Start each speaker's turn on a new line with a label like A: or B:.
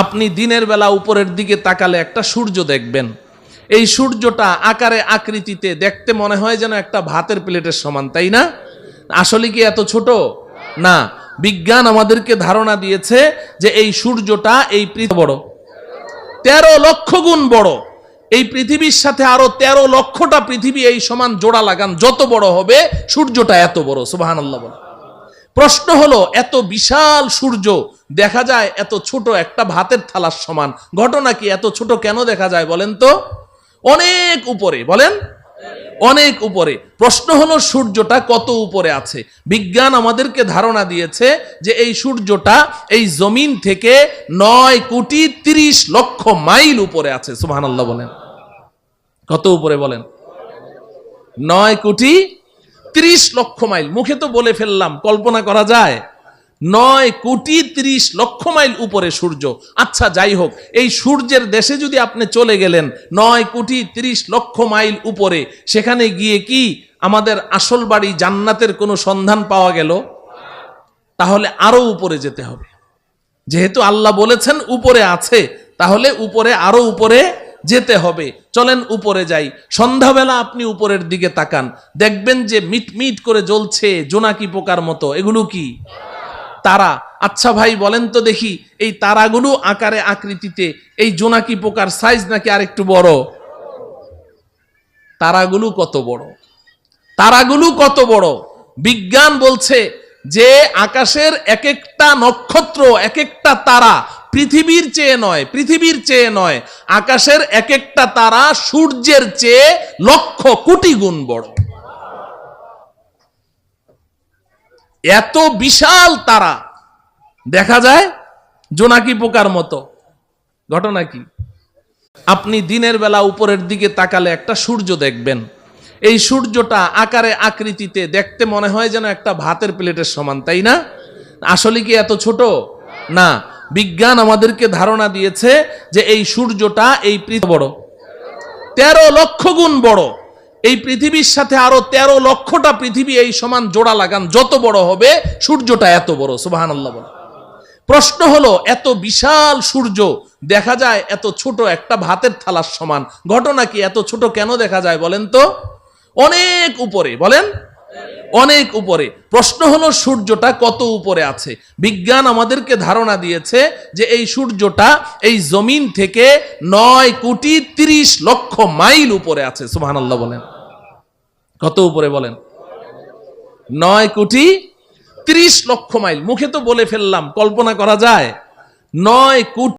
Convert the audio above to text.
A: আপনি দিনের বেলা উপরের দিকে তাকালে একটা সূর্য দেখবেন। এই সূর্যটা আকারে আকৃতিতে দেখতে মনে হয় যেন একটা ভাতের প্লেটের সমান, তাই না? আসলে কি এত ছোট না? বিজ্ঞান আমাদেরকে ধারণা দিয়েছে যে এই সূর্যটা এই পৃথিবী বড় 13 লক্ষ গুণ বড়। এই পৃথিবীর সাথে আরো 13 লক্ষটা পৃথিবী এই সমান জোড়া লাগান, যত বড় হবে সূর্যটা এত বড়। সুবহানাল্লাহ বলে। প্রশ্ন হলো, এত বিশাল সূর্য দেখা যায় এত ছোট একটা ভাতের থালার সমান, ঘটনা কি? এত ছোট কেন দেখা যায় বলেন তো? অনেক উপরে, বলেন অনেক উপরে। প্রশ্ন হলো সূর্যটা কত উপরে আছে? বিজ্ঞান আমাদেরকে ধারণা দিয়েছে যে এই সূর্যটা এই জমিন থেকে 9,30,00,000 মাইল উপরে আছে। সুবহানাল্লাহ বলেন। কত উপরে বলেন? 9,30,00,000 মাইল। মুখে তো বলে ফেললাম, কল্পনা করা যায়? 9,30,00,000 মাইল উপরে সূর্য। আচ্ছা যাই হোক, এই সূর্যের দেশে যদি আপনি চলে গেলেন 9,30,00,000 মাইল উপরে, সেখানে গিয়ে কি আমাদের আসল বাড়ি জান্নাতের কোনো সন্ধান পাওয়া গেল? তাহলে আরো উপরে যেতে হবে। যেহেতু আল্লাহ বলেছেন উপরে আছে, তাহলে উপরে আরো উপরে যেতে হবে। চলেন উপরে যাই। সন্ধ্যাবেলা আপনি উপরের দিকে তাকান, দেখবেন যে মিটমিট করে জ্বলছে জোনাকি পোকার মতো। এগুলো কি? তারা। আচ্ছা ভাই বলেন তো দেখি, এই তারাগুলো আকারে আকৃতিতে এই জোনাকি পোকার সাইজ নাকি আরেকটু বড়? তারাগুলো কত বড়? তারাগুলো কত বড়? বিজ্ঞান বলছে যে আকাশের এক একটা নক্ষত্র, এক একটা তারা পৃথিবীর চেয়ে নয়, আকাশের এক একটা তারা সূর্যের চেয়ে লক্ষ কোটি গুণ বড়। এত বিশাল তারা দেখা যায় জোনাকি পোকার মতো। ঘটনা কি? আপনি দিনের বেলা উপরের দিকে তাকালে একটা সূর্য দেখবেন। এই সূর্যটা আকারে আকৃতিতে দেখতে মনে হয় যেন একটা ভাতের প্লেটের সমান, তাই না? আসলে কি এত ছোট না? বিজ্ঞান আমাদেরকে ধারণা দিয়েছে যে এই সূর্যটা এই পৃথিবী বড় 13 লক্ষ গুণ বড়। এই পৃথিবীর সাথে আরো 13 লক্ষটা পৃথিবী এই সমান জোড়া লাগান, যত বড় হবে সূর্যটা এত বড়। সুবহানাল্লাহ বলে। প্রশ্ন হলো, এত বিশাল সূর্য দেখা যায় এত ছোট একটা ভাতের থালার সমান, ঘটনা কি? এত ছোট কেন দেখা যায় বলেন তো? অনেক উপরে, বলেন অনেক উপরে। প্রশ্ন হলো সূর্যটা কত উপরে আছে? বিজ্ঞান আমাদেরকে ধারণা দিয়েছে যে এই সূর্যটা এই জমিন থেকে 9,30,00,000 মাইল উপরে আছে। সুবহানাল্লাহ বলেন। কত উপরে বলেন? 9,30,00,000 মাইল। মুখে তো বলে ফেললাম, কল্পনা করা যায়? 9 কোটি